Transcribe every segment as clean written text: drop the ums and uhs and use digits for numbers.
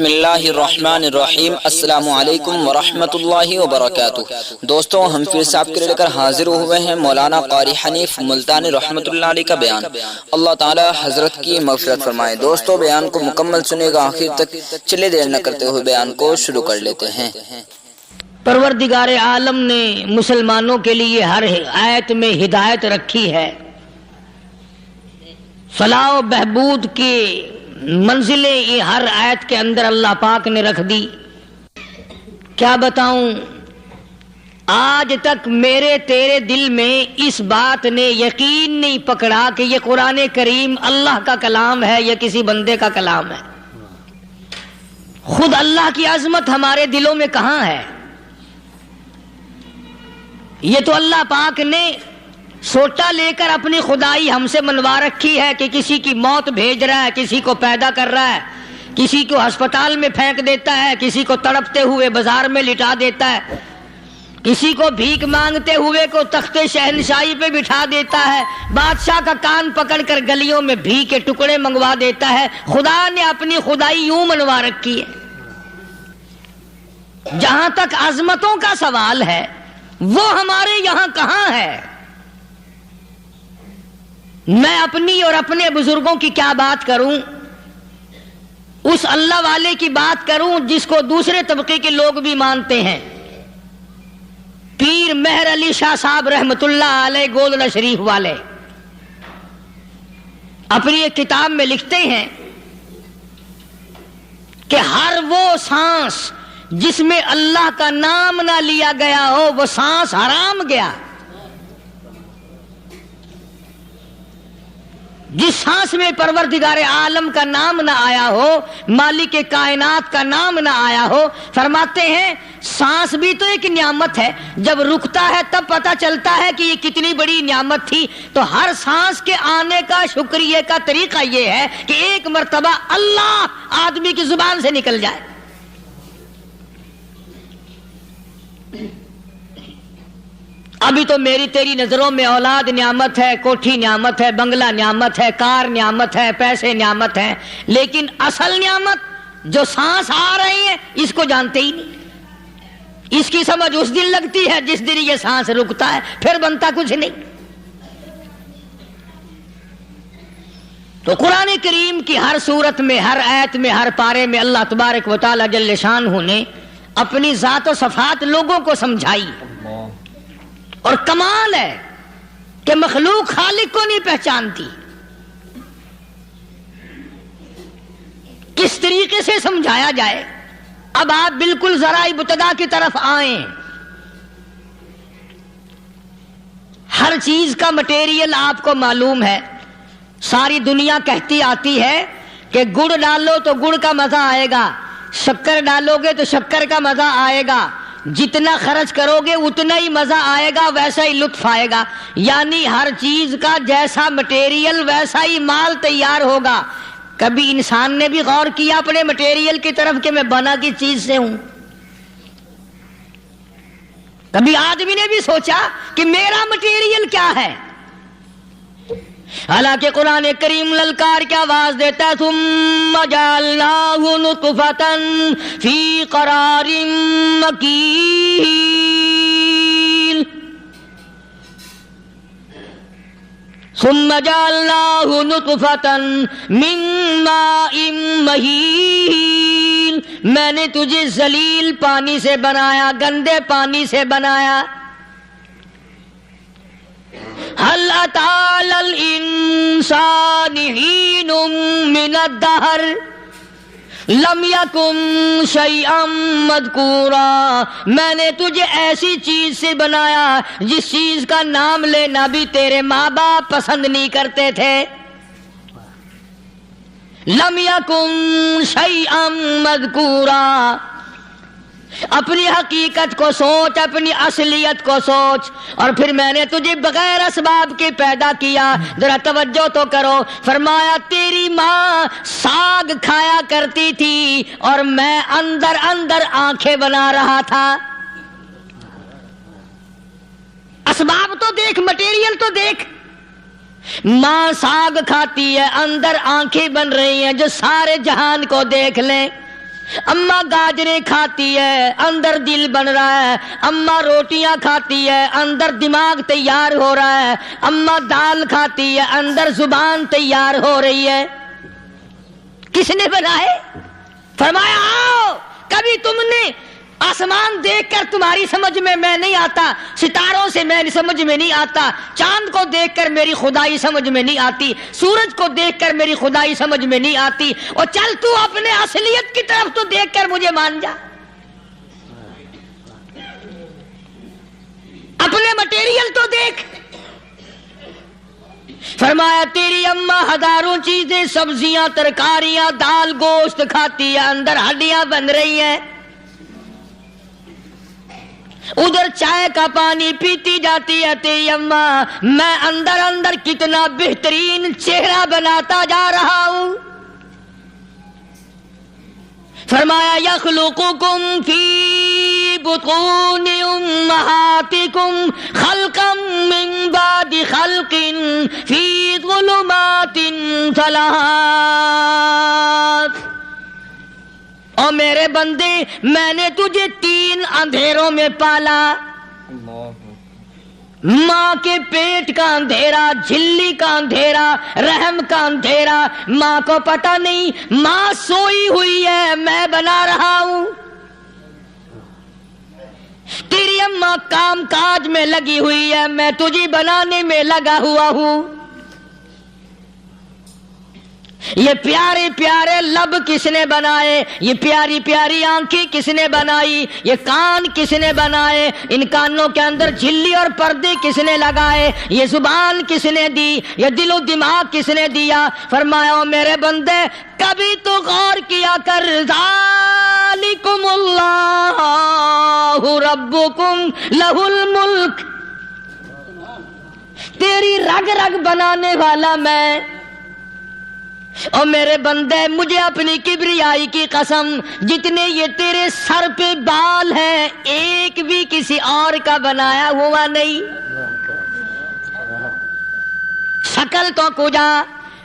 بسم اللہ الرحمن الرحیم۔ السلام علیکم ورحمۃ اللہ وبرکاتہ۔ دوستوں، ہم پھر سے آپ کے لے کر حاضر ہوئے ہیں مولانا قاری حنیف ملتانی رحمۃ اللہ علیہ کا بیان۔ اللہ تعالی حضرت کی مغفرت فرمائے۔ دوستوں، بیان کو مکمل سنیے گا آخر تک۔ چلے دیر نہ کرتے ہوئے بیان کو شروع کر لیتے ہیں۔ پروردگار عالم نے مسلمانوں کے لیے ہر آیت میں ہدایت رکھی ہے، فلاح و بہبود کی منزلیں یہ ہر آیت کے اندر اللہ پاک نے رکھ دی۔ کیا بتاؤں، آج تک میرے تیرے دل میں اس بات نے یقین نہیں پکڑا کہ یہ قرآن کریم اللہ کا کلام ہے یا کسی بندے کا کلام ہے۔ خود اللہ کی عظمت ہمارے دلوں میں کہاں ہے؟ یہ تو اللہ پاک نے سوٹا لے کر اپنی خدائی ہم سے منوا رکھی ہے کہ کسی کی موت بھیج رہا ہے، کسی کو پیدا کر رہا ہے، کسی کو ہسپتال میں پھینک دیتا ہے، کسی کو تڑپتے ہوئے بازار میں لٹا دیتا ہے، کسی کو بھیک مانگتے ہوئے کو تخت شہنشاہی پہ بٹھا دیتا ہے، بادشاہ کا کان پکڑ کر گلیوں میں بھیک کے ٹکڑے منگوا دیتا ہے۔ خدا نے اپنی خدائی یوں منوا رکھی ہے۔ جہاں تک عظمتوں کا سوال ہے، وہ ہمارے یہاں کہاں ہے؟ میں اپنی اور اپنے بزرگوں کی کیا بات کروں، اس اللہ والے کی بات کروں جس کو دوسرے طبقے کے لوگ بھی مانتے ہیں۔ پیر مہر علی شاہ صاحب رحمت اللہ علیہ گولڈا شریف والے اپنی ایک کتاب میں لکھتے ہیں کہ ہر وہ سانس جس میں اللہ کا نام نہ لیا گیا ہو وہ سانس حرام گیا۔ جس سانس میں پروردگار عالم کا نام نہ آیا ہو، مالک کائنات کا نام نہ آیا ہو، فرماتے ہیں سانس بھی تو ایک نعمت ہے، جب رکتا ہے تب پتہ چلتا ہے کہ یہ کتنی بڑی نعمت تھی۔ تو ہر سانس کے آنے کا شکریہ کا طریقہ یہ ہے کہ ایک مرتبہ اللہ آدمی کی زبان سے نکل جائے۔ ابھی تو میری تیری نظروں میں اولاد نعمت ہے، کوٹھی نعمت ہے، بنگلہ نعمت ہے، کار نعمت ہے، پیسے نعمت ہے، لیکن اصل نعمت جو سانس آ رہی ہے اس کو جانتے ہی نہیں۔ اس کی سمجھ اس دن لگتی ہے جس دن یہ سانس رکتا ہے، پھر بنتا کچھ نہیں۔ تو قرآن کریم کی ہر صورت میں، ہر آیت میں، ہر پارے میں اللہ تبارک و تعالی جل شانہ نے اپنی ذات و صفات لوگوں کو سمجھائی۔ اور کمال ہے کہ مخلوق خالق کو نہیں پہچانتی۔ کس طریقے سے سمجھایا جائے؟ اب آپ بالکل ذرا ابتدا کی طرف آئیں۔ ہر چیز کا مٹیریل آپ کو معلوم ہے۔ ساری دنیا کہتی آتی ہے کہ گڑ ڈالو تو گڑ کا مزہ آئے گا، شکر ڈالو گے تو شکر کا مزہ آئے گا، جتنا خرچ کرو گے اتنا ہی مزہ آئے گا، ویسا ہی لطف آئے گا۔ یعنی ہر چیز کا جیسا مٹیریل ویسا ہی مال تیار ہوگا۔ کبھی انسان نے بھی غور کیا اپنے مٹیریل کی طرف کہ میں بنا کی چیز سے ہوں؟ کبھی آدمی نے بھی سوچا کہ میرا مٹیریل کیا ہے؟ حالانکہ قرآن کریم للکار کی آواز دیتا ہے، ثم جعلناہ نطفۃ فی قرار مکین، ثم جعلناہ نطفۃ من ماء مہین، میں نے تجھے ذلیل پانی سے بنایا، گندے پانی سے بنایا۔ هل أتى على الإنسان حين من الدهر لم يكن شيئا مذكورا، میں نے تجھے ایسی چیز سے بنایا جس چیز کا نام لینا بھی تیرے ماں باپ پسند نہیں کرتے تھے۔ لم يكن شيئا مذكورا، اپنی حقیقت کو سوچ، اپنی اصلیت کو سوچ۔ اور پھر میں نے تجھے بغیر اسباب کے پیدا کیا۔ ذرا توجہ تو کرو، فرمایا تیری ماں ساگ کھایا کرتی تھی اور میں اندر اندر آنکھیں بنا رہا تھا۔ اسباب تو دیکھ، مٹیریل تو دیکھ۔ ماں ساگ کھاتی ہے، اندر آنکھیں بن رہی ہیں جو سارے جہان کو دیکھ لیں۔ اماں گاجریں کھاتی ہے اندر دل بن رہا ہے، اماں روٹیاں کھاتی ہے اندر دماغ تیار ہو رہا ہے، اماں دال کھاتی ہے اندر زبان تیار ہو رہی ہے۔ کس نے بنائے؟ فرمایا آؤ، کبھی تم نے آسمان دیکھ کر تمہاری سمجھ میں نہیں آتا، ستاروں سے میں سمجھ میں نہیں آتا، چاند کو دیکھ کر میری خدائی سمجھ میں نہیں آتی، سورج کو دیکھ کر میری خدائی سمجھ میں نہیں آتی، اور چل تو اپنے اصلیت کی طرف تو دیکھ کر مجھے مان جا، اپنے مٹیریل تو دیکھ۔ فرمایا تیری اماں ہزاروں چیزیں، سبزیاں، ترکاریاں، دال، گوشت کھاتی ہے، اندر ہڈیاں بن رہی ہیں، ادھر چائے کا پانی پیتی جاتی ہے تیری اماں، میں اندر اندر کتنا بہترین چہرہ بناتا جا رہا ہوں۔ فرمایا یخلقکم فی بطون امہاتکم خلقا من بعد خلق فی ظلمات ثلاث، اور میرے بندے میں نے تجھے 3 اندھیروں میں پالا، ماں کے پیٹ کا اندھیرا، جھلی کا اندھیرا، رحم کا اندھیرا، ماں کو پتہ نہیں ماں سوئی ہوئی ہے میں بنا رہا ہوں، تیری اماں کام کاج میں لگی ہوئی ہے میں تجھے بنانے میں لگا ہوا ہوں۔ یہ پیارے پیارے لب کس نے بنائے، یہ پیاری پیاری آنکھیں کس نے بنائی، یہ کان کس نے بنائے، ان کانوں کے اندر جھلی اور پردے کس نے لگائے، یہ زبان کس نے دی، یہ دل و دماغ کس نے دیا؟ فرمایا او میرے بندے کبھی تو غور کیا کر، ذالکم اللہ ربکم لہ الملک، تیری رگ رگ بنانے والا میں، اور میرے بندے مجھے اپنی کبریائی کی قسم، جتنے یہ تیرے سر پہ بال ہیں ایک بھی کسی اور کا بنایا ہوا نہیں، شکل تو کجا،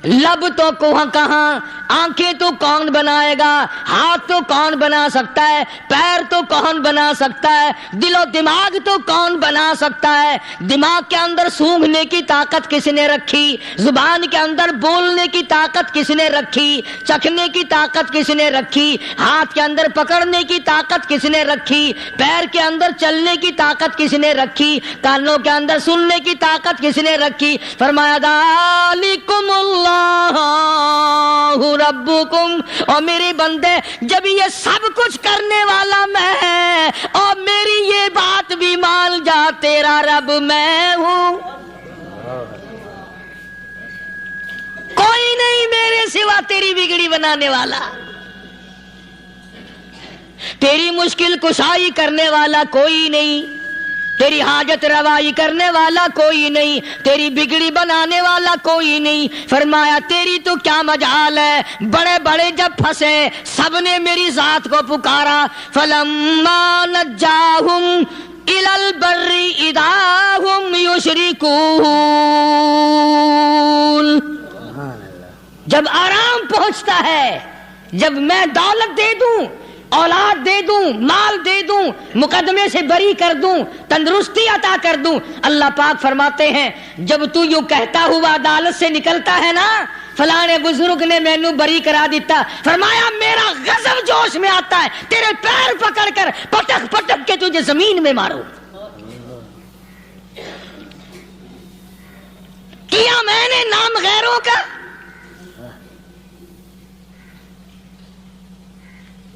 لب تو کہاں، آنکھیں تو کون بنائے گا، ہاتھ تو کون بنا سکتا ہے، پیر تو کون بنا سکتا ہے، دل و دماغ تو کون بنا سکتا ہے، دماغ کے اندر سونگھنے کی طاقت کس نے رکھی، زبان کے اندر بولنے کی طاقت کس نے رکھی، چکھنے کی طاقت کس نے رکھی، ہاتھ کے اندر پکڑنے کی طاقت کس نے رکھی، پیر کے اندر چلنے کی طاقت کس نے رکھی، کانوں کے اندر سننے کی طاقت کس نے رکھی؟ فرمایا ذالکم اللہ ربکم، اور میرے بندے جب یہ سب کچھ کرنے والا میں اور میری یہ بات بھی مان جا تیرا رب میں ہوں، کوئی نہیں میرے سوا تیری بگڑی بنانے والا، تیری مشکل کشائی کرنے والا کوئی نہیں، تیری حاجت روائی کرنے والا کوئی نہیں، تیری بگڑی بنانے والا کوئی نہیں۔ فرمایا تیری تو کیا مجال ہے، بڑے بڑے جب پھنسے سب نے میری ذات کو پکارا، فلما نجاہم الی البر اذا ہم یشرکون، جب آرام پہنچتا ہے، جب میں دولت دے دوں، اولاد دے دوں، مال دے دوں، مقدمے سے بری کر دوں، تندرستی عطا کر دوں، اللہ پاک فرماتے ہیں جب تو یوں کہتا ہوا عدالت سے نکلتا ہے نا فلانے بزرگ نے مینوں بری کرا دیتا، فرمایا میرا غضب جوش میں آتا ہے تیرے پیر پکڑ کر پٹک پٹک کے تجھے زمین میں ماروں، کیا میں نے نام غیروں کا،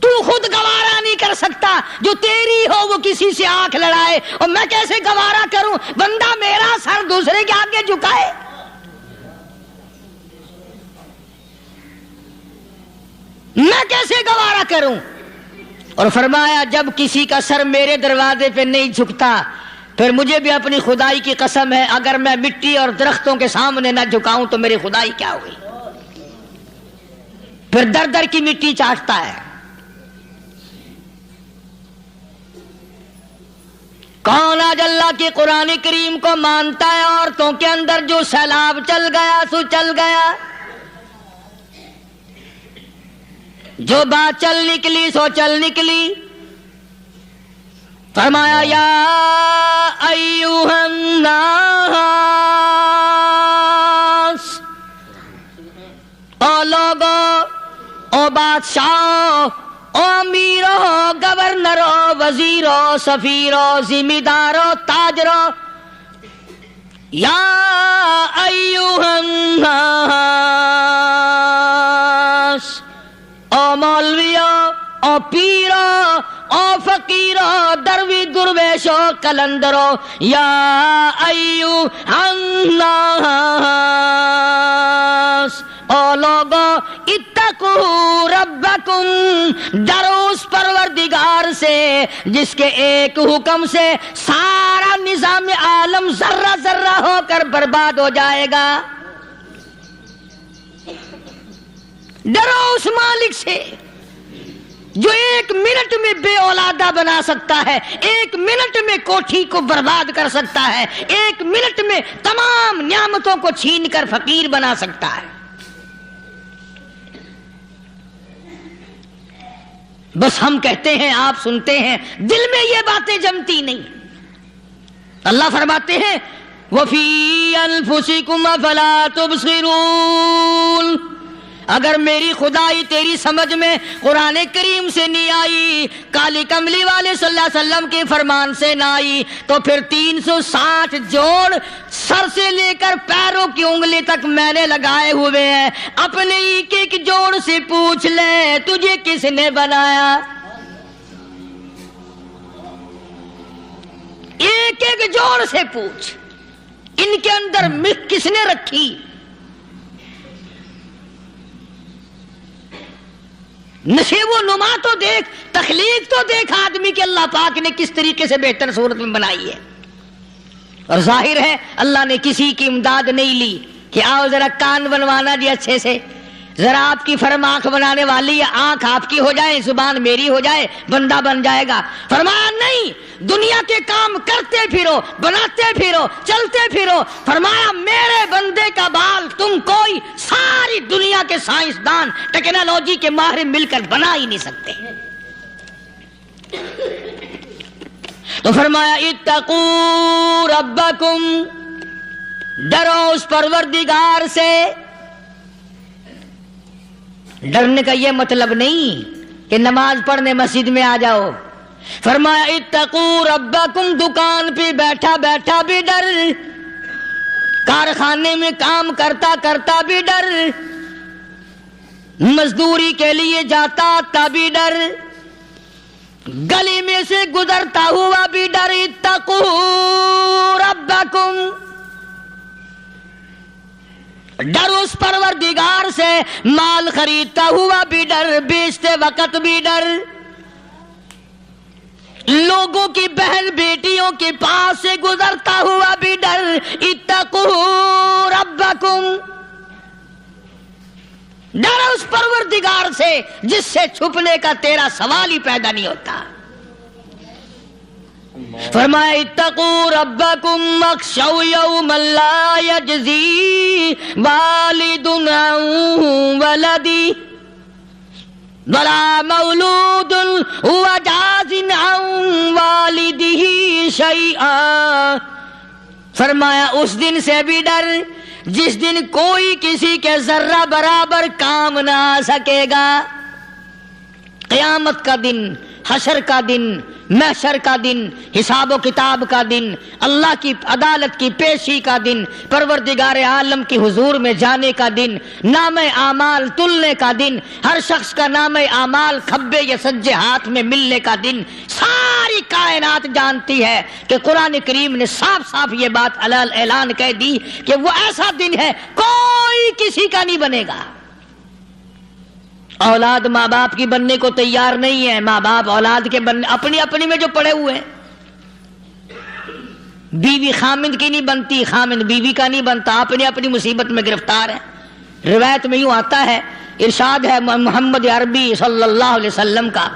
تو خود گوارا نہیں کر سکتا، جو تیری ہو وہ کسی سے آنکھ لڑائے، اور میں کیسے گوارا کروں بندہ میرا سر دوسرے کے آگے جھکائے، میں کیسے گوارا کروں؟ اور فرمایا جب کسی کا سر میرے دروازے پہ نہیں جھکتا پھر مجھے بھی اپنی خدائی کی قسم ہے اگر میں مٹی اور درختوں کے سامنے نہ جھکاؤں تو میری خدائی کیا ہوئی؟ پھر در در کی مٹی چاٹتا ہے۔ کون آج اللہ کے قرآن کریم کو مانتا ہے؟ عورتوں کے اندر جو سیلاب چل گیا سو چل گیا، جو بات چل نکلی سو چل نکلی. فرمایا یا ایھا الناس، او لوگو، او بادشاہ، او امیرو، گورنرو، وزیرو، سفیرو، ذمہ دارو، تاجرو، یا ایھا الناس، او مولویو، او پیرو، او فقیرو، دروی درویشو، کلندرو، یا ایھا الناس، او لوگو، اتقوا ربکم، ڈرو اس پروردگار سے جس کے ایک حکم سے سارا نظام عالم ذرہ ذرہ ہو کر برباد ہو جائے گا. ڈرو اس مالک سے جو ایک منٹ میں بے اولادہ بنا سکتا ہے، ایک منٹ میں کوٹھی کو برباد کر سکتا ہے، ایک منٹ میں تمام نعمتوں کو چھین کر فقیر بنا سکتا ہے. بس ہم کہتے ہیں، آپ سنتے ہیں، دل میں یہ باتیں جمتی نہیں. اللہ فرماتے ہیں وَفِي أَنفُسِكُمْ أَفَلَا تُبْصِرُونَ. اگر میری خدائی تیری سمجھ میں قرآن کریم سے نہیں آئی، کالی کملی والے صلی اللہ علیہ وسلم کے فرمان سے نہ آئی، تو پھر 360 جوڑ سر سے لے کر پیروں کی انگلی تک میں نے لگائے ہوئے ہیں. اپنے ایک ایک جوڑ سے پوچھ لے تجھے کس نے بنایا. ایک ایک جوڑ سے پوچھ، ان کے اندر مکھ کس نے رکھی. نشیب و نما تو دیکھ، تخلیق تو دیکھ آدمی کے اللہ پاک نے کس طریقے سے بہتر صورت میں بنائی ہے. اور ظاہر ہے اللہ نے کسی کی امداد نہیں لی کہ آؤ ذرا کان بنوانا جی اچھے سے، ذرا آپ کی فرم آنکھ بنانے والی ہے، آنکھ آپ کی ہو جائے، زبان میری ہو جائے، بندہ بن جائے گا. فرمایا نہیں، دنیا کے کام کرتے پھرو، بناتے پھرو، چلتے پھرو. فرمایا میرے بندے کا بال تم کوئی ساری دنیا کے سائنسدان، ٹیکنالوجی کے ماہر مل کر بنا ہی نہیں سکتے. تو فرمایا اتقوا ربکم، ڈرو اس پروردگار سے. ڈرنے کا یہ مطلب نہیں کہ نماز پڑھنے مسجد میں آ جاؤ. فرمایا اتقوا ربکم، دکان پہ بیٹھا بیٹھا بھی ڈر، کارخانے میں کام کرتا کرتا بھی ڈر، مزدوری کے لیے جاتا تبھی ڈر، گلی میں سے گزرتا ہوا بھی ڈر. اتقوا ربکم، ڈر اس پروردگار سے. مال خریدتا ہوا بھی ڈر، بیچتے وقت بھی ڈر، لوگوں کی بہن بیٹیوں کے پاس سے گزرتا ہوا بھی ڈر. اتقوا ربکم، ڈر اس پروردگار سے جس سے چھپنے کا تیرا سوال ہی پیدا نہیں ہوتا. فرمایا اتقوا ربکم واخشوا یوما لا یجزی والد عن ولدی ولا مولود هو جاز عن والدہ شیئا. فرمایا اس دن سے بھی ڈر جس دن کوئی کسی کے ذرہ برابر کام نہ آ سکے گا. قیامت کا دن، حشر کا دن، محشر کا دن، حساب و کتاب کا دن، اللہ کی عدالت کی پیشی کا دن، پروردگار عالم کی حضور میں جانے کا دن، نام اعمال تلنے کا دن، ہر شخص کا نام اعمال کھبے یا سجے ہاتھ میں ملنے کا دن. ساری کائنات جانتی ہے کہ قرآن کریم نے صاف صاف یہ بات اعلان کہہ دی کہ وہ ایسا دن ہے کوئی کسی کا نہیں بنے گا. اولاد ماں باپ کی بننے کو تیار نہیں ہے، ماں باپ اولاد کے بننے اپنی میں جو پڑے ہوئے ہیں. بیوی خامند کی نہیں بنتی، خامند بیوی کا نہیں بنتا، اپنی مصیبت میں گرفتار ہے. روایت میں یوں آتا ہے، ارشاد ہے محمد عربی صلی اللہ علیہ وسلم کا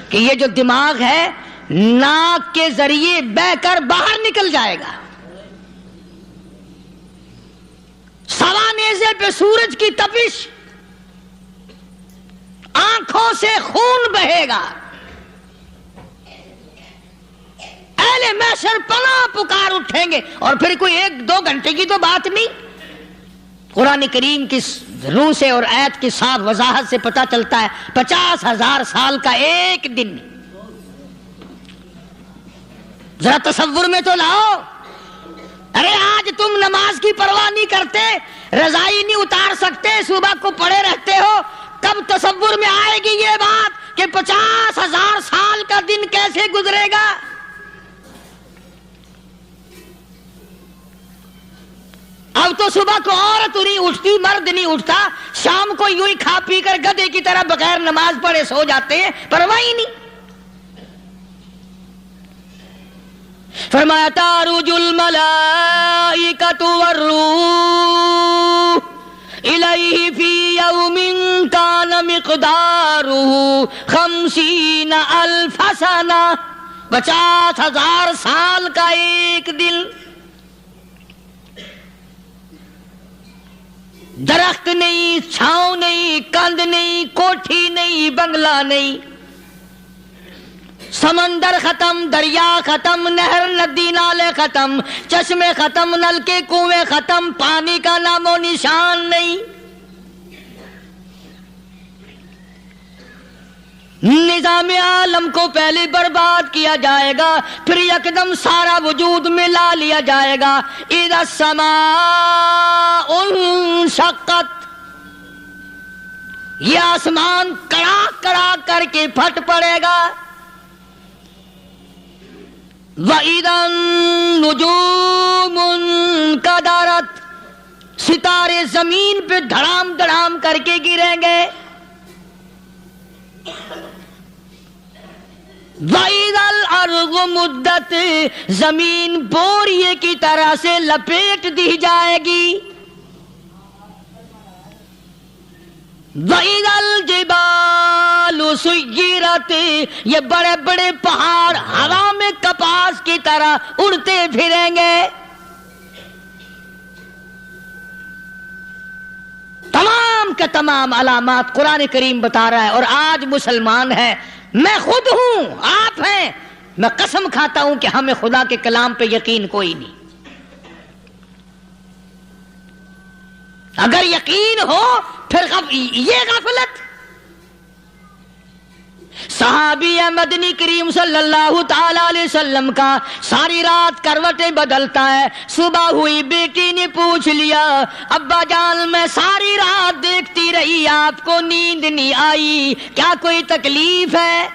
کہ یہ جو دماغ ہے ناک کے ذریعے بہ کر باہر نکل جائے گا. سوا نیزے پہ سورج کی تپش آنکھوں سے خون بہے گا. اہل محشر پناہ پکار اٹھیں گے. اور پھر کوئی 1-2 گھنٹے کی تو بات نہیں. قرآن کریم کی روح سے اور آیت کی صاف وضاحت سے پتہ چلتا ہے 50,000 سال کا ایک دن. ذرا تصور میں تو لاؤ. ارے آج تم نماز کی پرواہ نہیں کرتے, رضائی نہیں اتار سکتے, صبح کو پڑے رہتے ہو, کب تصور میں آئے گی یہ بات کہ 50,000 سال کا دن کیسے گزرے گا؟ اب تو صبح کو عورت نہیں اٹھتی, مرد نہیں اٹھتا, شام کو یوں ہی کھا پی کر گدھے کی طرح بغیر نماز پڑھے سو جاتے ہیں, پرواہ ہی نہیں. فرمایا تعرج الملائکۃ والروح الیہ فی یوم کان مقدارہ 50,000 سنہ. 50,000 سال کا ایک دن. درخت نہیں, چھاؤں نہیں, کند نہیں, کوٹھی نہیں, بنگلہ نہیں, سمندر ختم, دریا ختم, نہر ندی نالے ختم, چشمے ختم, نلکے کنویں ختم, پانی کا نام و نشان نہیں. نظام عالم کو پہلے برباد کیا جائے گا, پھر یکدم سارا وجود ملا لیا جائے گا. اذا السماء انشقت, یہ آسمان کڑاک کڑاک کر کے پھٹ پڑے گا. وَإِذَا النُّجُومُ انْكَدَرَتْ, ستارے زمین پہ دھڑام دھڑام کر کے گریں گے. وَإِذَا الْأَرْضُ مُدَّتْ, زمین بوریے کی طرح سے لپیٹ دی جائے گی. وَإِذَا الْجِبَالُ سُيِّرَتْ, یہ بڑے بڑے پہاڑ ہوا میں کپاس کی طرح اڑتے پھریں گے. تمام کے تمام علامات قرآن کریم بتا رہا ہے. اور آج مسلمان ہے, میں خود ہوں, آپ ہیں, میں قسم کھاتا ہوں کہ ہمیں خدا کے کلام پہ یقین کوئی نہیں. اگر یقین ہو پھر یہ غفلت. صحابی مدنی کریم صلی اللہ تعالی علیہ وسلم کا ساری رات کروٹیں بدلتا ہے. صبح ہوئی بیٹی نے پوچھ لیا, ابا جان میں ساری رات دیکھتی رہی, آپ کو نیند نہیں آئی, کیا کوئی تکلیف ہے؟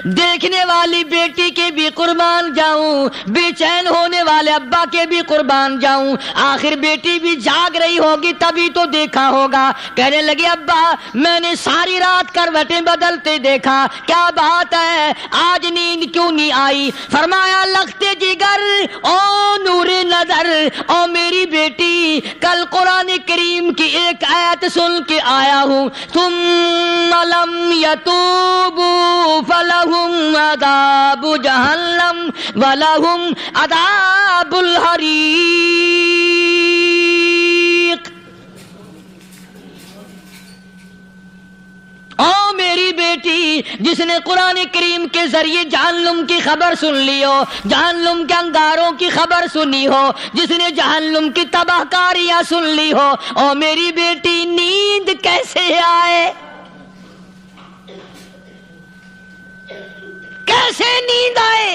دیکھنے والی بیٹی کے بھی قربان جاؤں, بے چین ہونے والے ابا کے بھی قربان جاؤں. آخر بیٹی بھی جاگ رہی ہوگی تبھی تو دیکھا ہوگا. کہنے لگے ابا میں نے ساری رات کروٹیں بدلتے دیکھا, کیا بات ہے, آج نیند کیوں نہیں آئی؟ فرمایا لختے جگر او نور نظر, او میری بیٹی کل قرآن کریم کی ایک آیت سن کے آیا ہوں, ثم لم یتوبوا فلہم عذاب جہنم ولہم عذاب الحریق. او میری بیٹی جس نے قرآن کریم کے ذریعے جہنم کی خبر سن لی ہو, جہنم کے انگاروں کی خبر سنی ہو, جس نے جہنم کی تباہ کاریاں سن لی ہو, او میری بیٹی نیند کیسے آئے؟ کیسے نیند آئے؟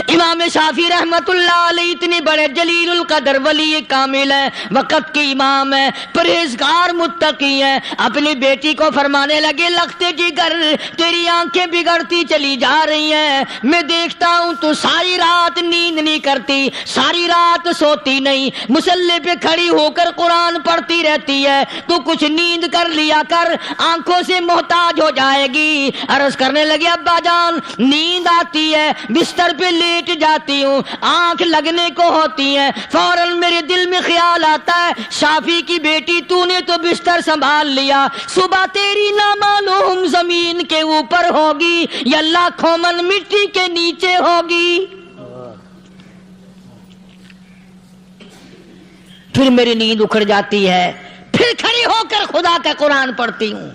امام شافعی رحمت اللہ علیہ اتنے بڑے جلیل القدر ولی کامل ہیں, وقت کے امام ہیں, پرہیزگار متقی ہیں. اپنی بیٹی کو فرمانے لگے لختے جگر تیری آنکھیں بگڑتی چلی جا رہی ہیں, میں دیکھتا ہوں تو ساری رات نیند نہیں کرتی, ساری رات سوتی نہیں, مصلی پہ کھڑی ہو کر قرآن پڑھتی رہتی ہے, تو کچھ نیند کر لیا کر, آنکھوں سے محتاج ہو جائے گی. عرض کرنے لگے ابا جان نیند آتی ہے, بستر پہ لیٹ جاتی ہوں, آنکھ لگنے کو ہوتی ہے, فوراً میرے دل میں خیال آتا ہے شافی کی بیٹی تو نے تو بستر سنبھال لیا, صبح تیری نامعلوم زمین کے اوپر ہوگی یا لاکھوں من مٹی کے نیچے ہوگی. پھر میری نیند اکھڑ جاتی ہے، پھر کھڑی ہو کر خدا کا قرآن پڑھتی ہوں۔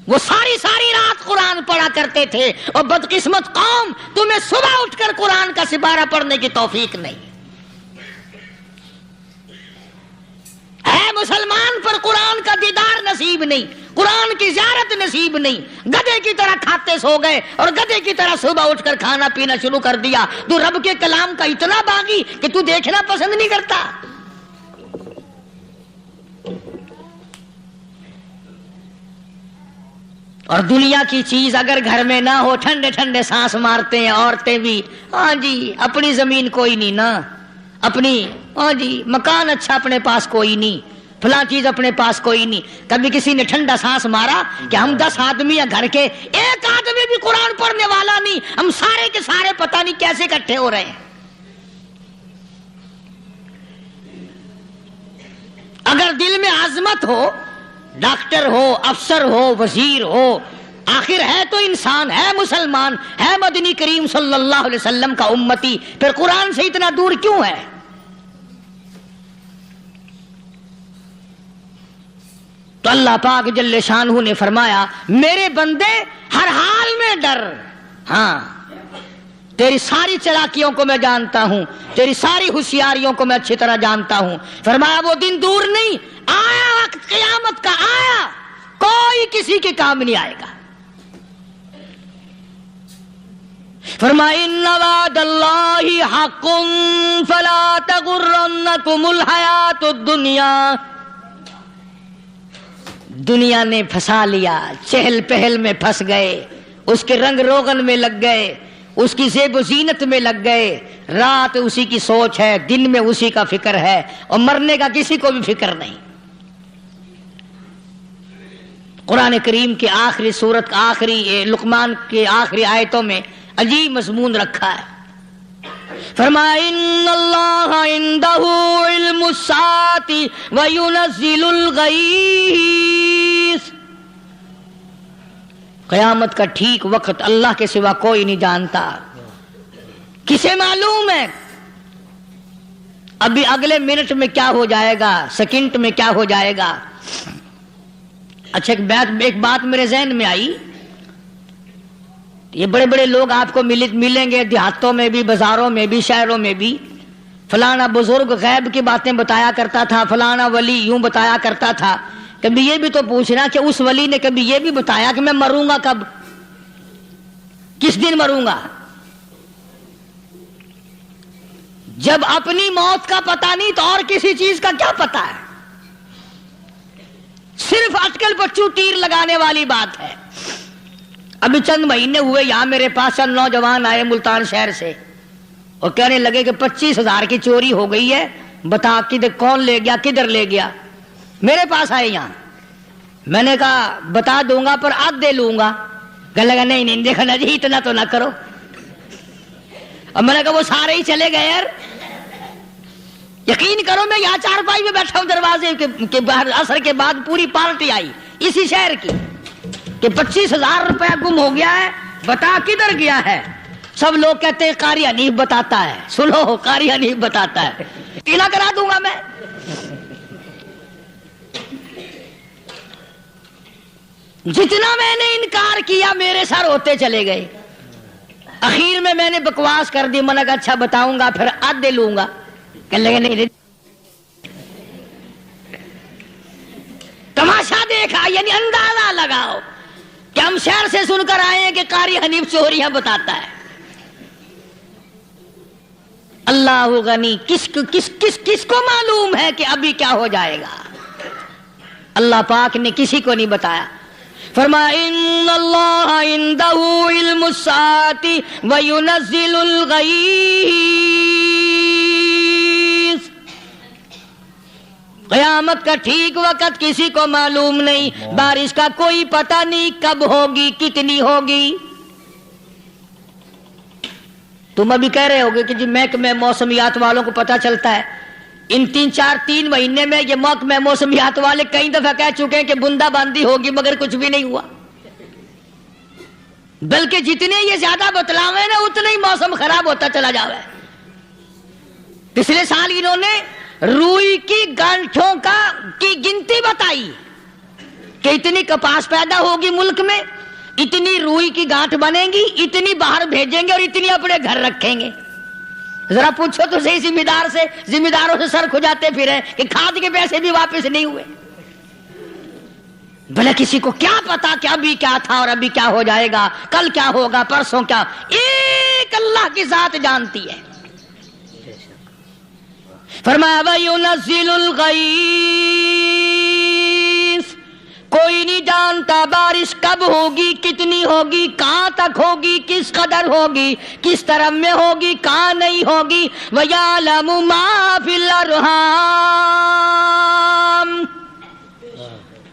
وہ ساری رات قرآن پڑھا کرتے تھے، اور بدقسمت قوم، تمہیں صبح اٹھ کر قرآن کا سپارہ پڑھنے کی توفیق نہیں ہے۔ مسلمان پر قرآن کا دیدار نصیب نہیں، قرآن کی زیارت نصیب نہیں، گدھے کی طرح کھاتے سو گئے اور گدھے کی طرح صبح اٹھ کر کھانا پینا شروع کر دیا۔ تو رب کے کلام کا اتنا باغی کہ تو دیکھنا پسند نہیں کرتا۔ اور دنیا کی چیز اگر گھر میں نہ ہو، ٹھنڈے ٹھنڈے سانس مارتے ہیں عورتیں بھی، ہاں جی اپنی زمین کوئی نہیں نا، اپنی ہاں جی مکان اچھا اپنے پاس کوئی نہیں، فلاں چیز اپنے پاس کوئی نہیں۔ کبھی کسی نے ٹھنڈا سانس مارا کہ ہم 10 آدمی ہیں گھر کے، ایک آدمی بھی قرآن پڑھنے والا نہیں، ہم سارے کے سارے پتہ نہیں کیسے اکٹھے ہو رہے ہیں۔ اگر دل میں عظمت ہو، ڈاکٹر ہو، افسر ہو، وزیر ہو، آخر ہے تو انسان، ہے مسلمان، ہے مدنی کریم صلی اللہ علیہ وسلم کا امتی، پھر قرآن سے اتنا دور کیوں ہے؟ تو اللہ پاک جل شانہ نے فرمایا میرے بندے ہر حال میں ڈر، ہاں تیری ساری چلاکیوں کو میں جانتا ہوں، تیری ساری ہوشیاریوں کو میں اچھی طرح جانتا ہوں۔ فرمایا وہ دن دور نہیں، آیا وقت قیامت کا، آیا، کوئی کسی کے کام نہیں آئے گا۔ فرمایا ان وعد اللہ حق فلا تغرنکم الحیات الدنیا۔ دنیا نے پھنسا لیا، چہل پہل میں پھنس گئے، اس کے رنگ روغن میں لگ گئے، اس کی زیب و زینت میں لگ گئے، رات اسی کی سوچ ہے، دن میں اسی کا فکر ہے، اور مرنے کا کسی کو بھی فکر نہیں۔ قرآن کریم کے آخری سورت کا آخری لقمان کے آخری آیتوں میں عجیب مضمون رکھا ہے۔ فرمایا ان اللہ عندہ علم الساعۃ وینزل الغیث۔ قیامت کا ٹھیک وقت اللہ کے سوا کوئی نہیں جانتا۔ کسے معلوم ہے ابھی اگلے منٹ میں کیا ہو جائے گا، سیکنڈ میں کیا ہو جائے گا؟ اچھا ایک بات میرے ذہن میں آئی، یہ بڑے بڑے لوگ آپ کو ملیں گے دیہاتوں میں بھی، بازاروں میں بھی، شہروں میں بھی، فلانا بزرگ غیب کی باتیں بتایا کرتا تھا، فلانا ولی یوں بتایا کرتا تھا۔ کبھی یہ بھی تو پوچھنا کہ اس ولی نے کبھی یہ بھی بتایا کہ میں مروں گا کب، کس دن مروں گا؟ جب اپنی موت کا پتہ نہیں تو اور کسی چیز کا کیا پتہ ہے؟ صرف اٹکل پچو تیر لگانے والی بات ہے۔ ابھی چند مہینے ہوئے یہاں میرے پاس چند نوجوان آئے ملتان شہر سے، اور کہنے لگے کہ 25,000 کی چوری ہو گئی ہے، بتا کدھر کون لے گیا، کدھر لے گیا؟ میرے پاس آئے یہاں، میں نے کہا بتا دوں گا پر آدھے لوں گا۔ کہنے لگا نہیں دیکھا نا جی اتنا تو نہ کرو۔ اور میں نے کہا وہ سارے ہی چلے گئے یار، یقین کرو میں یہاں چارپائی میں بیٹھا ہوں دروازے کے باہر، عصر کے بعد پوری پارٹی آئی اسی شہر کی کہ 25,000 روپیہ گم ہو گیا ہے، بتا کدھر گیا ہے؟ سب لوگ کہتے ہیں قاری حنیف بتاتا ہے، سنو قاری حنیف بتاتا ہے، قلعہ کرا دوں گا میں۔ جتنا میں نے انکار کیا میرے سر ہوتے چلے گئے، اخیر میں نے بکواس کر دی، میں نے کہا اچھا بتاؤں گا پھر آدھے لوں گا۔ کہنے لگے نہیں، تماشا دیکھا، یعنی اندازہ لگاؤ کہ ہم شہر سے سن کر آئے ہیں کہ قاری حنیف چوریاں بتاتا ہے۔ اللہ غنی، کس کو معلوم ہے کہ ابھی کیا ہو جائے گا؟ اللہ پاک نے کسی کو نہیں بتایا۔ فرمایا ان اللہ عندہ علم الساعۃ وینزل الغیث۔ قیامت کا ٹھیک وقت کسی کو معلوم نہیں، بارش کا کوئی پتہ نہیں کب ہوگی، کتنی ہوگی۔ تم ابھی کہہ رہے ہوگے کہ جی محکمہ موسمیات والوں کو پتہ چلتا ہے، ان 3 مہینے میں یہ محکمہ موسمیات والے کئی دفعہ کہہ چکے ہیں کہ بندہ باندی ہوگی، مگر کچھ بھی نہیں ہوا، بلکہ جتنے یہ زیادہ بتلاوے نا اتنا ہی موسم خراب ہوتا چلا جاوے۔ پچھلے سال انہوں نے روئی کی گانٹھوں کی گنتی بتائی کہ اتنی کپاس پیدا ہوگی ملک میں، اتنی روئی کی گانٹھ بنے گی، اتنی باہر بھیجیں گے اور اتنی اپنے گھر رکھیں گے۔ ذرا پوچھو تو صحیح ذمہ داروں سے سر کھجاتے پھرے کہ کھاد کے پیسے بھی واپس نہیں ہوئے۔ بھلا کسی کو کیا پتا کہ ابھی کیا تھا اور ابھی کیا ہو جائے گا، کل کیا ہوگا، پرسوں کیا، ایک اللہ کی ذات جانتی ہے۔ فرمایا وَيُنَزِّلُ الْغَيْثَ، کوئی نہیں جانتا بارش کب ہوگی، کتنی ہوگی، کہاں تک ہوگی، کس قدر ہوگی، کس طرف میں ہوگی، کہاں نہیں ہوگی۔ وَيَعْلَمُ مَا فِي الْأَرْحَامِ،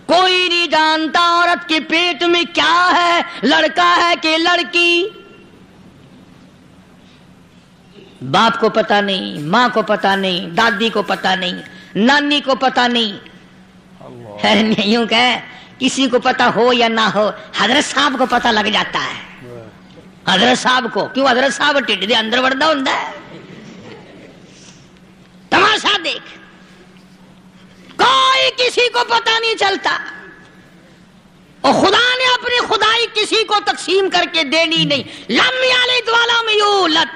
کوئی نہیں جانتا عورت کے پیٹ میں کیا ہے، لڑکا ہے کہ لڑکی۔ باپ کو پتا نہیں، ماں کو پتا نہیں، دادی کو پتا نہیں، نانی کو پتا نہیں، یوں کہ کسی کو پتا ہو یا نہ ہو، حضرت صاحب کو پتا لگ جاتا ہے۔ حضرت صاحب کو کیوں؟ حضرت صاحب ٹھڈ دے اندر وڑدا ہوندا ہے۔ تماشا دیکھ، کوئی کسی کو پتا نہیں چلتا، اور خدا نے اپنی خدائی کسی کو تقسیم کر کے دینی نہیں۔ لم یلد ولم یولد،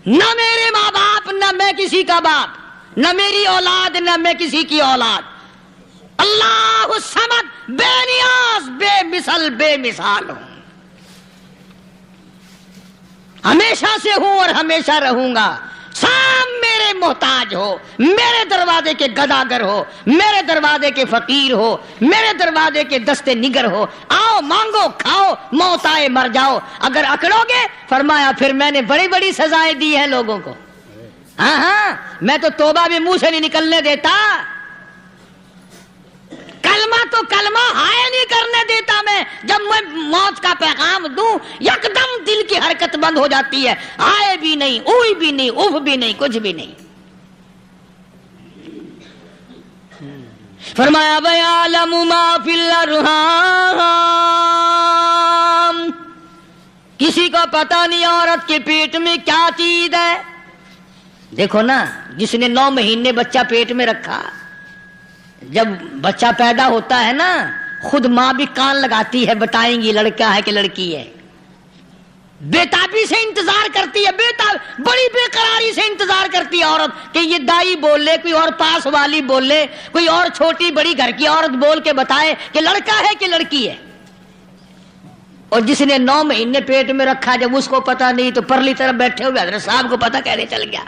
نہ میرے ماں باپ، نہ میں کسی کا باپ، نہ میری اولاد، نہ میں کسی کی اولاد۔ اللہ الصمد، بے نیاز، بے مثل، بے مثال ہوں، ہمیشہ سے ہوں اور ہمیشہ رہوں گا۔ سام میرے محتاج ہو، میرے دروازے کے گداگر ہو، میرے دروازے کے فقیر ہو، میرے دروازے کے دستے نگر ہو، آؤ مانگو کھاؤ، موت آئے مر جاؤ۔ اگر اکڑو گے، فرمایا پھر میں نے بڑی بڑی سزائیں دی ہیں لوگوں کو۔ ہاں میں تو توبہ بھی منہ سے نہیں نکلنے دیتا، کلمہ تو کلمہ ہائے نہیں کرنے دیتا میں۔ جب میں موت کا پیغام دوں، یکدم دل کی حرکت بند ہو جاتی ہے، آئے بھی نہیں، اوئی بھی نہیں، اف بھی نہیں، کچھ بھی نہیں۔ فرمایا وَيَعْلَمُ مَا فِي الْأَرْحَامِ، کسی کو پتا نہیں عورت کے پیٹ میں کیا چیز ہے۔ دیکھو نا، جس نے 9 مہینے بچہ پیٹ میں رکھا، جب بچہ پیدا ہوتا ہے نا، خود ماں بھی کان لگاتی ہے، بتائیں گی لڑکا ہے کہ لڑکی ہے۔ بےتابی سے انتظار کرتی ہے، بڑی بے قراری سے انتظار کرتی ہے عورت کہ یہ دائی بول لے، کوئی اور پاس والی بول لے، کوئی اور چھوٹی بڑی گھر کی عورت بول کے بتائے کہ لڑکا ہے کہ لڑکی ہے۔ اور جس نے 9 مہینے پیٹ میں رکھا، جب اس کو پتا نہیں تو پرلی طرف بیٹھے ہوئے حضرت صاحب کو پتا کیسے چل گیا۔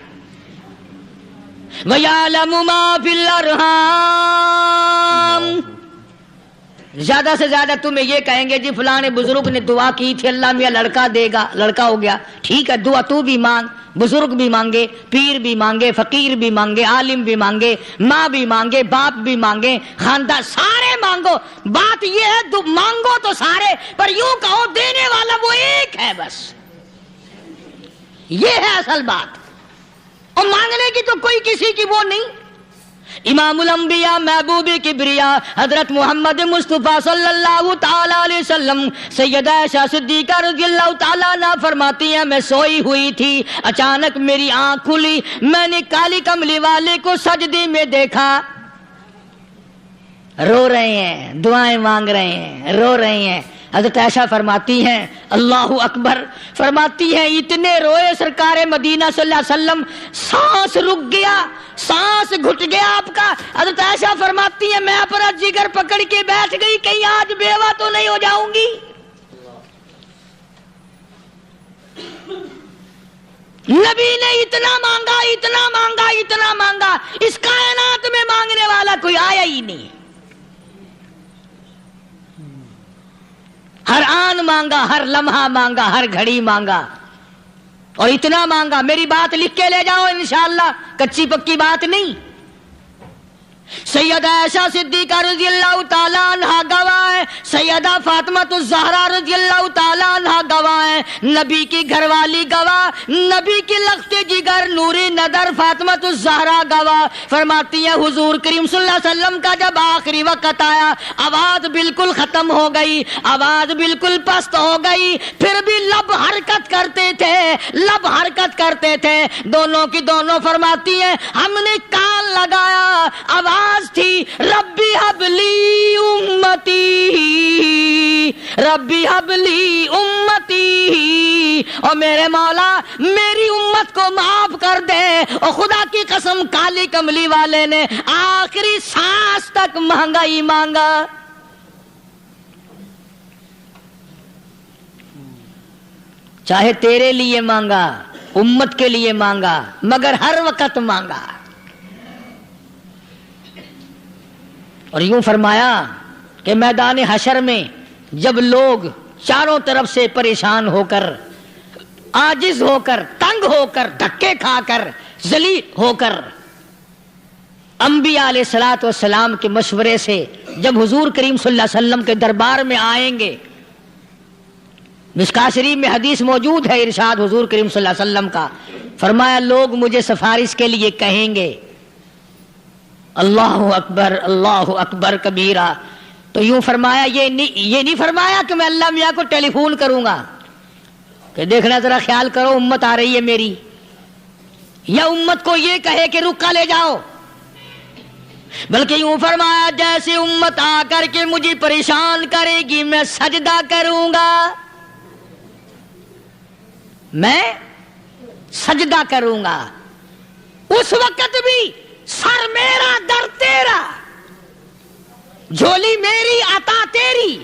وَيَعْلَمُ مَا فِي الْأَرْحَامِ، زیادہ سے زیادہ تمہیں یہ کہیں گے جی فلاں بزرگ نے دعا کی تھی، اللہ میاں لڑکا دے گا، لڑکا ہو گیا، ٹھیک ہے، دعا تو بھی مانگ، بزرگ بھی مانگے، پیر بھی مانگے، فقیر بھی مانگے، عالم بھی مانگے، ماں بھی مانگے، باپ بھی مانگے، خاندان سارے مانگو۔ بات یہ ہے مانگو تو سارے، پر یوں کہو دینے والا وہ ایک ہے بس، یہ ہے اصل بات۔ اور مانگنے کی تو کوئی کسی کی وہ نہیں۔ امام الانبیاء محبوب کبریا حضرت محمد مصطفیٰ صلی اللہ تعالی علیہ وسلم سیدہ عائشہ صدیقہ رضی اللہ تعالیٰ عنہ فرماتی ہیں، میں سوئی ہوئی تھی، اچانک میری آنکھ کھلی، میں نے کالی کملی والے کو سجدے میں دیکھا، رو رہے ہیں، دعائیں مانگ رہے ہیں، رو رہے ہیں۔ حضرت عائشہ فرماتی ہیں اللہ اکبر، فرماتی ہیں اتنے روئے سرکار مدینہ صلی اللہ علیہ وسلم، سانس رک گیا، سانس گھٹ گیا آپ کا۔ حضرت عائشہ فرماتی ہیں میں اپنا جگر پکڑ کے بیٹھ گئی، کہیں آج بیوہ تو نہیں ہو جاؤں گی۔ نبی نے اتنا مانگا، اتنا مانگا، اتنا مانگا، اس کائنات میں مانگنے والا کوئی آیا ہی نہیں۔ ہر آن مانگا، ہر لمحہ مانگا، ہر گھڑی مانگا، اور اتنا مانگا۔ میری بات لکھ کے لے جاؤ انشاءاللہ، کچی پکی بات نہیں۔ سیدہ عائشہ صدیقہ رضی اللہ تعالیٰ عنہا گواہ ہے، سیدہ فاطمہ الزہرا رضی اللہ تعالی عنہا گواہ ہیں، نبی کی گھر والی گواہ، نبی کی لخت جگر نوری نظر فاطمہ الزہرا گواہ، فرماتی ہیں حضور کریم صلی اللہ علیہ وسلم کا جب آخری وقت آیا، آواز بالکل ختم ہو گئی، آواز بالکل پست ہو گئی، پھر بھی لب حرکت کرتے تھے، لب حرکت کرتے تھے، دونوں کی دونوں فرماتی ہیں ہم نے کان لگایا، آواز تھی ربی حبلی امتی، ربی حبلی امتی، اور میرے مولا میری امت کو معاف کر دے۔ اور خدا کی قسم کالی کملی والے نے آخری سانس تک مانگا ہی مانگا۔ چاہے تیرے لیے مانگا، امت کے لیے مانگا، مگر ہر وقت مانگا۔ اور یوں فرمایا کہ میدان حشر میں جب لوگ چاروں طرف سے پریشان ہو کر، عاجز ہو کر، تنگ ہو کر، دھکے کھا کر، ذلیل ہو کر، انبیاء علیہ الصلوۃ والسلام کے مشورے سے جب حضور کریم صلی اللہ علیہ وسلم کے دربار میں آئیں گے، مشکاۃ شریف میں حدیث موجود ہے، ارشاد حضور کریم صلی اللہ علیہ وسلم کا، فرمایا لوگ مجھے سفارش کے لیے کہیں گے اللہ اکبر کبیرہ، تو یوں فرمایا یہ نہیں فرمایا کہ میں اللہ میاں کو ٹیلی فون کروں گا کہ دیکھنا ذرا خیال کرو امت آ رہی ہے میری، یا امت کو یہ کہے کہ رکا لے جاؤ، بلکہ یوں فرمایا جیسے امت آ کر کے مجھے پریشان کرے گی میں سجدہ کروں گا، میں سجدہ کروں گا، اس وقت بھی سر میرا در تیرا، جھولی میری عطا تیری۔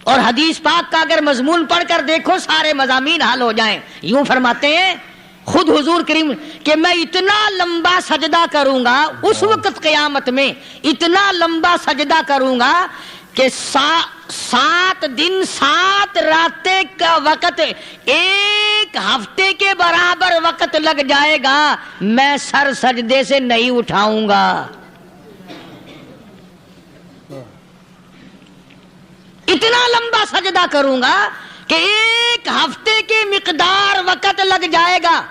اور حدیث پاک کا اگر مضمون پڑھ کر دیکھو سارے مضامین حل ہو جائیں۔ یوں فرماتے ہیں خود حضور کریم کہ میں اتنا لمبا سجدہ کروں گا اس وقت قیامت میں، اتنا لمبا سجدہ کروں گا کہ 7 دن 7 راتیں کا وقت 1 ہفتے کے برابر وقت لگ جائے گا، میں سر سجدے سے نہیں اٹھاؤں گا۔ اتنا لمبا سجدہ کروں گا کہ 1 ہفتے کے مقدار وقت لگ جائے گا۔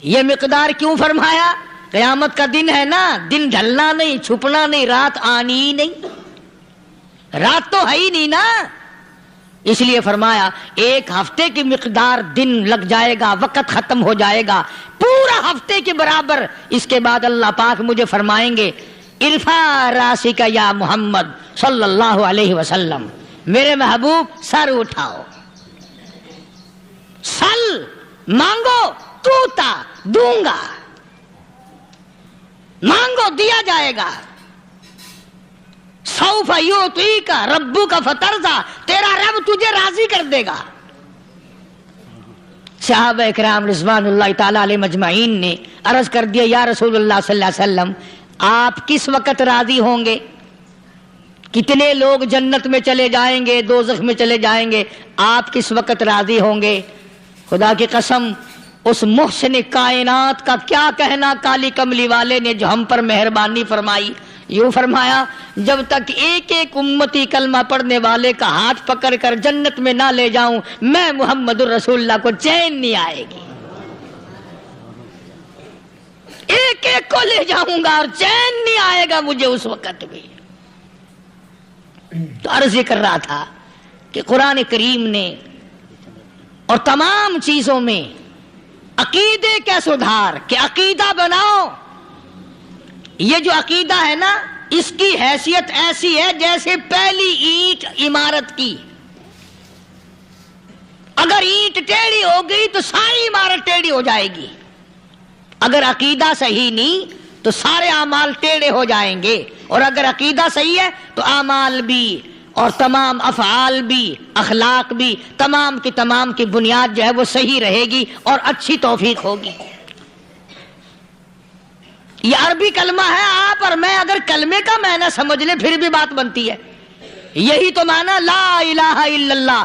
یہ مقدار کیوں فرمایا؟ قیامت کا دن ہے نا، دن ڈھلنا نہیں، چھپنا نہیں، رات آنی ہی نہیں، رات تو ہے ہی نہیں نا، اس لیے فرمایا 1 ہفتے کی مقدار دن لگ جائے گا، وقت ختم ہو جائے گا پورا ہفتے کے برابر۔ اس کے بعد اللہ پاک مجھے فرمائیں گے ارفع راسک یا محمد صلی اللہ علیہ وسلم، میرے محبوب سر اٹھاؤ، سل مانگو توتا دوں گا، مانگو دیا جائے گا، سوف یعطیک ربک فترضی، تیرا رب تجھے راضی کر دے گا۔ صحابہ اکرام رضوان اللہ تعالی علیہ مجمعین نے عرض کر دیا یا رسول اللہ صلی اللہ علیہ وسلم آپ کس وقت راضی ہوں گے؟ کتنے لوگ جنت میں چلے جائیں گے، دوزخ میں چلے جائیں گے، آپ کس وقت راضی ہوں گے؟ خدا کی قسم اس محسن کائنات کا کیا کہنا کالی کملی والے نے جو ہم پر مہربانی فرمائی۔ یوں فرمایا جب تک ایک ایک امتی کلمہ پڑھنے والے کا ہاتھ پکڑ کر جنت میں نہ لے جاؤں میں محمد الرسول اللہ کو چین نہیں آئے گی، ایک ایک کو لے جاؤں گا اور چین نہیں آئے گا مجھے اس وقت بھی۔ تو عرض یہ کر رہا تھا کہ قرآن کریم نے اور تمام چیزوں میں عقیدے کا سدھار کہ عقیدہ بناؤ، یہ جو عقیدہ ہے نا اس کی حیثیت ایسی ہے جیسے پہلی اینٹ عمارت کی، اگر اینٹ ٹیڑھی ہو گئی تو ساری عمارت ٹیڑھی ہو جائے گی، اگر عقیدہ صحیح نہیں تو سارے اعمال ٹیڑھے ہو جائیں گے، اور اگر عقیدہ صحیح ہے تو اعمال بھی اور تمام افعال بھی اخلاق بھی تمام کی بنیاد جو ہے وہ صحیح رہے گی اور اچھی توفیق ہوگی۔ یہ عربی کلمہ ہے، آپ اور میں اگر کلمے کا معنی سمجھ لیں پھر بھی بات بنتی ہے، یہی تو معنی لا الہ الا اللہ،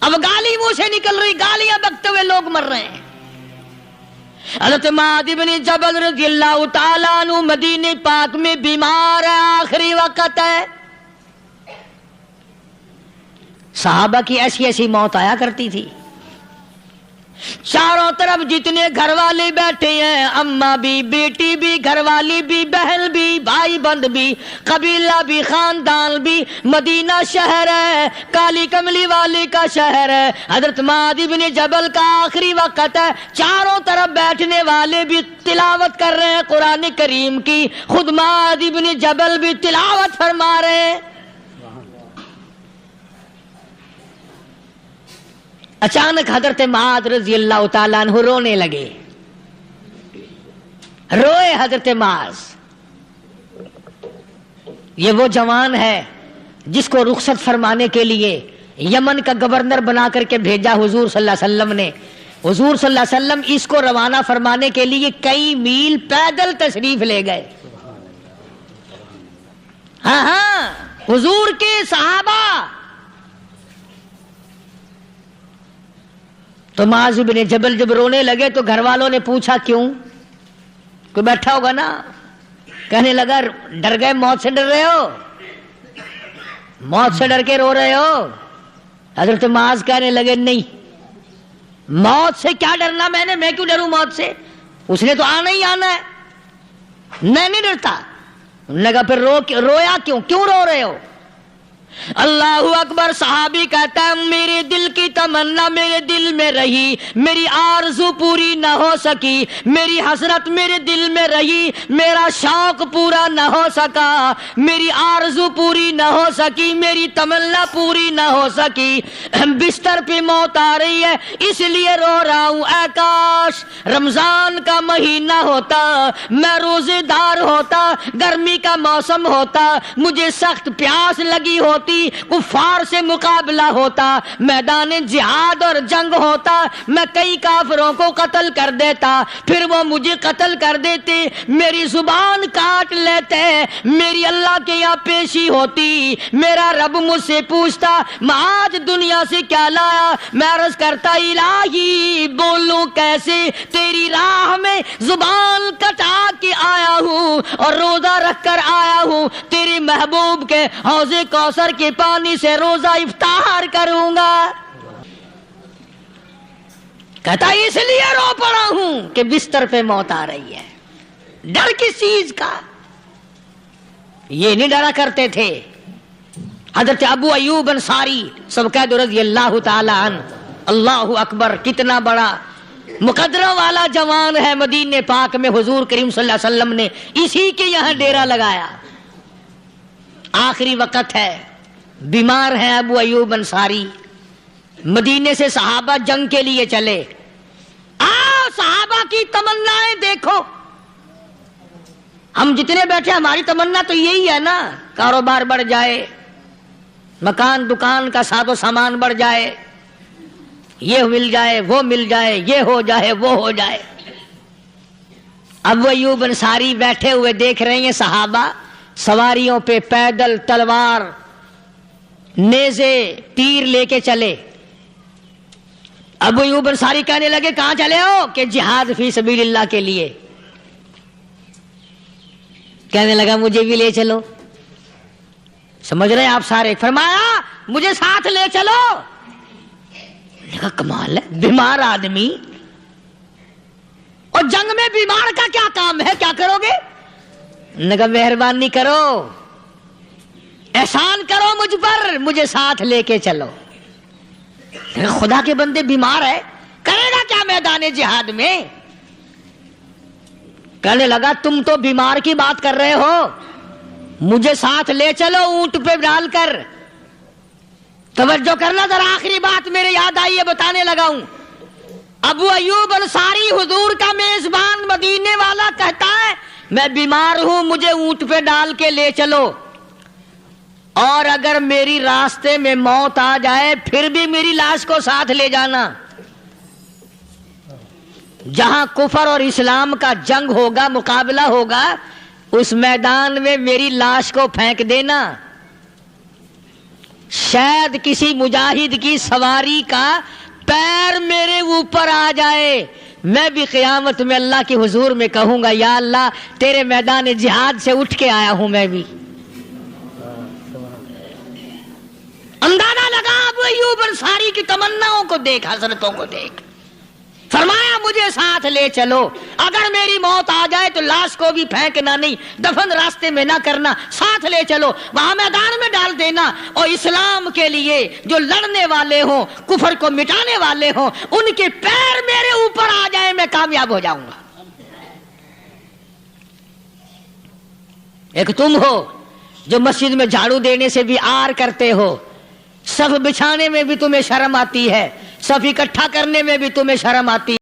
اب گالی منہ سے نکل رہی، گالیاں بکتے ہوئے لوگ مر رہے ہیں۔ حضرت معاذ بن جبل رضی اللہ تعالیٰ عنہ مدینہ پاک میں بیمار ہے، آخری وقت ہے۔ صحابہ کی ایسی ایسی موت آیا کرتی تھی، چاروں طرف جتنے گھر والے بیٹھے ہیں، اماں بھی، بیٹی بھی، گھر والی بھی، بہن بھی، بھائی بند بھی، قبیلہ بھی، خاندان بھی، مدینہ شہر ہے، کالی کملی والے کا شہر ہے، حضرت معاذ بن جبل کا آخری وقت ہے، چاروں طرف بیٹھنے والے بھی تلاوت کر رہے ہیں قرآن کریم کی، خود معاذ بن جبل بھی تلاوت فرما رہے ہیں۔ اچانک حضرت معاذ رضی اللہ تعالیٰ عنہ رونے لگے، روئے حضرت معاذ۔ یہ وہ جوان ہے جس کو رخصت فرمانے کے لیے یمن کا گورنر بنا کر کے بھیجا حضور صلی اللہ علیہ وسلم نے۔ حضور صلی اللہ علیہ وسلم اس کو روانہ فرمانے کے لیے کئی میل پیدل تشریف لے گئے۔ ہاں حضور کے صحابہ۔ تو معاذ بن جبل جب رونے لگے تو گھر والوں نے پوچھا کیوں؟ کوئی بیٹھا ہوگا نا، کہنے لگا ڈر گئے، موت سے ڈر رہے ہو، موت سے ڈر کے رو رہے ہو؟ حضرت معاذ کہنے لگے نہیں، موت سے کیا ڈرنا، میں کیوں ڈروں موت سے، اس نے تو آنا ہی آنا ہے، میں نہیں ڈرتا۔ انہوں نے کہا پھر رویا کیوں رو رہے ہو؟ اللہ اکبر۔ صحابی کہتا ہے میرے دل کی تمنا میرے دل میں رہی، میری آرزو پوری نہ ہو سکی، میری حسرت میرے دل میں رہی، میرا شوق پورا نہ ہو سکا، میری آرزو پوری نہ ہو سکی، میری تمنا پوری نہ ہو سکی، بستر پہ موت آ رہی ہے اس لیے رو رہا ہوں۔ اے کاش رمضان کا مہینہ ہوتا، میں روزے دار ہوتا، گرمی کا موسم ہوتا، مجھے سخت پیاس لگی ہوتی، کفار سے مقابلہ ہوتا، میدان جہاد اور جنگ ہوتا، میں کئی کافروں کو قتل کر دیتا، پھر وہ مجھے قتل کر دیتے، میری زبان کاٹ لیتے، میری اللہ کے یہاں پیشی ہوتی، میرا رب مجھ سے پوچھتا معاذ دنیا سے کیا لایا؟ میں عرض کرتا الہی بولوں کیسے، تیری راہ میں زبان کٹا کے آیا ہوں اور روزہ رکھ کر آیا ہوں، تیرے محبوب کے حوض کوثر کے پانی سے روزہ افطار کروں گا۔ کہتا اس لیے رو پڑا ہوں کہ بستر پہ موت آ رہی ہے۔ ڈر کس چیز کا؟ یہ نہیں ڈرا کرتے تھے۔ حضرت ابو ایوب انصاری سب قید رضی اللہ تعالی عنہ، اللہ اکبر، کتنا بڑا مقدرہ والا جوان ہے، مدینہ پاک میں حضور کریم صلی اللہ علیہ وسلم نے اسی کے یہاں ڈیرا لگایا۔ آخری وقت ہے، بیمار ہیں ابو ایوب انصاری، مدینے سے صحابہ جنگ کے لیے چلے۔ آؤ صحابہ کی تمنائیں دیکھو، ہم جتنے بیٹھے ہماری تمنا تو یہی ہے نا، کاروبار بڑھ جائے، مکان دکان کا ساز و سامان بڑھ جائے، یہ مل جائے وہ مل جائے، یہ ہو جائے وہ ہو جائے۔ ابو ایوب انصاری بیٹھے ہوئے دیکھ رہے ہیں صحابہ سواریوں پہ پیدل، تلوار، نیزے، تیر لے کے چلے۔ ابو ایوب انصاری کہنے لگے کہاں چلے ہو؟ کہ جہاد فی سبیل اللہ کے لیے۔ کہنے لگا مجھے بھی لے چلو۔ سمجھ رہے ہیں آپ سارے؟ فرمایا مجھے ساتھ لے چلو۔ کہا کمال ہے، بیمار آدمی اور جنگ میں بیمار کا کیا کام ہے، کیا کرو گے؟ نے کہا مہربانی کرو، احسان کرو مجھ پر، مجھے ساتھ لے کے چلو۔ خدا کے بندے بیمار ہے، کرے گا کیا میدان جہاد میں؟ کہنے لگا تم تو بیمار کی بات کر رہے ہو، مجھے ساتھ لے چلو اونٹ پہ ڈال کر۔ توجہ کرنا ذرا، آخری بات میرے یاد آئی ہے، بتانے لگا ہوں۔ ابو ایوب انصاری حضور کا میزبان مدینے والا کہتا ہے میں بیمار ہوں، مجھے اونٹ پہ ڈال کے لے چلو، اور اگر میری راستے میں موت آ جائے پھر بھی میری لاش کو ساتھ لے جانا۔ جہاں کفر اور اسلام کا جنگ ہوگا، مقابلہ ہوگا، اس میدان میں میری لاش کو پھینک دینا۔ شاید کسی مجاہد کی سواری کا پیر میرے اوپر آ جائے، میں بھی قیامت میں اللہ کے حضور میں کہوں گا یا اللہ تیرے میدان جہاد سے اٹھ کے آیا ہوں میں بھی۔ اندازہ لگا ابو ایوب انصاری کی تمناؤں کو دیکھ، حسرتوں کو دیکھ، فرمایا مجھے ساتھ لے چلو، اگر میری موت آ جائے تو لاش کو بھی پھینکنا نہیں، دفن راستے میں نہ کرنا، ساتھ لے چلو، وہاں میدان میں ڈال دینا، اور اسلام کے لیے جو لڑنے والے ہوں، کفر کو مٹانے والے ہوں، ان کے پیر میرے اوپر آ جائیں میں کامیاب ہو جاؤں گا۔ ایک تم ہو جو مسجد میں جھاڑو دینے سے بھی آر کرتے ہو، صف بچھانے میں بھی تمہیں شرم آتی ہے، صف اکٹھا کرنے میں بھی تمہیں شرم آتی ہے۔